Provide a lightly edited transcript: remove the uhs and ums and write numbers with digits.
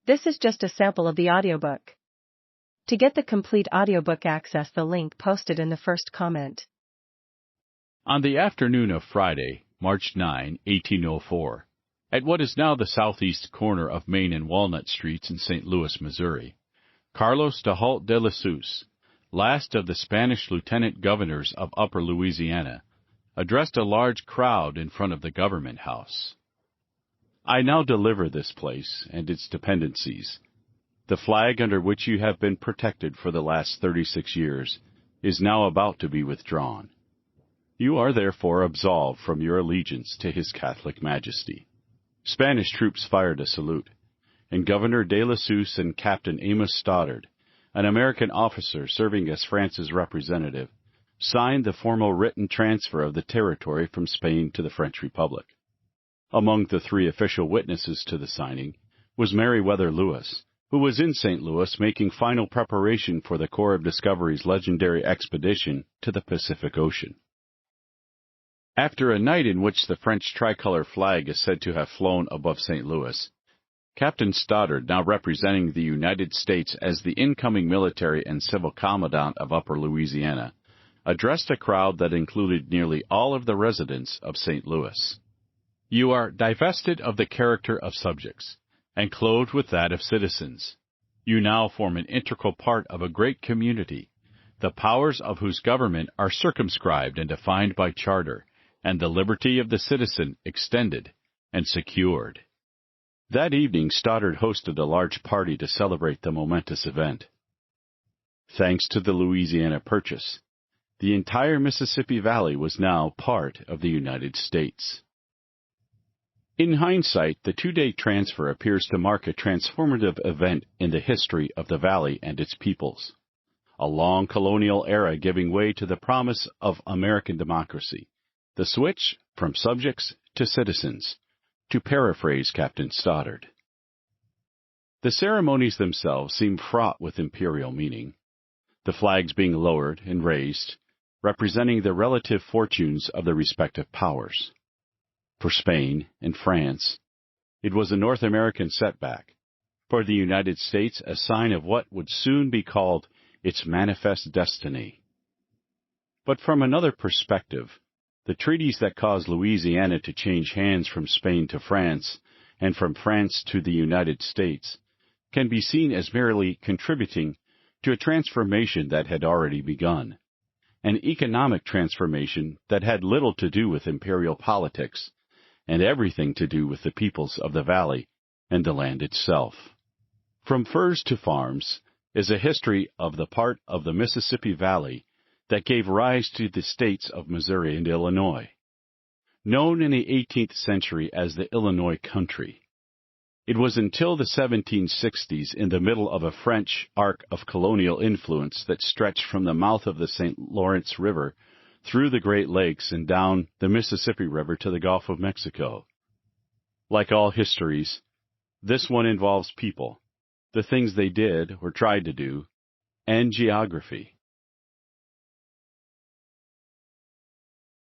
This is just a sample of the audiobook. To get the complete audiobook, access the link posted in the first comment. On the afternoon of Friday, March 9, 1804, at what is now the southeast corner of Main and Walnut Streets in St. Louis, Missouri, Carlos de Halt de la Souze, last of the Spanish lieutenant governors of Upper Louisiana, addressed a large crowd in front of the government house. I now deliver this place and its dependencies. The flag under which you have been protected for the last 36 years is now about to be withdrawn. You are therefore absolved from your allegiance to His Catholic Majesty. Spanish troops fired a salute, and Governor de la Souze and Captain Amos Stoddard, an American officer serving as France's representative, signed the formal written transfer of the territory from Spain to the French Republic. Among the three official witnesses to the signing was Meriwether Lewis, who was in St. Louis making final preparation for the Corps of Discovery's legendary expedition to the Pacific Ocean. After a night in which the French tricolor flag is said to have flown above St. Louis, Captain Stoddard, now representing the United States as the incoming military and civil commandant of Upper Louisiana, addressed a crowd that included nearly all of the residents of St. Louis. You are divested of the character of subjects, and clothed with that of citizens. You now form an integral part of a great community, the powers of whose government are circumscribed and defined by charter, and the liberty of the citizen extended and secured. That evening, Stoddard hosted a large party to celebrate the momentous event. Thanks to the Louisiana Purchase, the entire Mississippi Valley was now part of the United States. In hindsight, the two-day transfer appears to mark a transformative event in the history of the Valley and its peoples, a long colonial era giving way to the promise of American democracy, the switch from subjects to citizens, to paraphrase Captain Stoddard. The ceremonies themselves seem fraught with imperial meaning, the flags being lowered and raised, representing the relative fortunes of the respective powers. For Spain and France, it was a North American setback. For the United States, a sign of what would soon be called its manifest destiny. But from another perspective, the treaties that caused Louisiana to change hands from Spain to France and from France to the United States can be seen as merely contributing to a transformation that had already begun, an economic transformation that had little to do with imperial politics and everything to do with the peoples of the valley and the land itself. From furs to farms is a history of the part of the Mississippi Valley that gave rise to the states of Missouri and Illinois, known in the 18th century as the Illinois Country. It was until the 1760s, in the middle of a French arc of colonial influence that stretched from the mouth of the St. Lawrence River through the Great Lakes and down the Mississippi River to the Gulf of Mexico. Like all histories, this one involves people, the things they did or tried to do, and geography.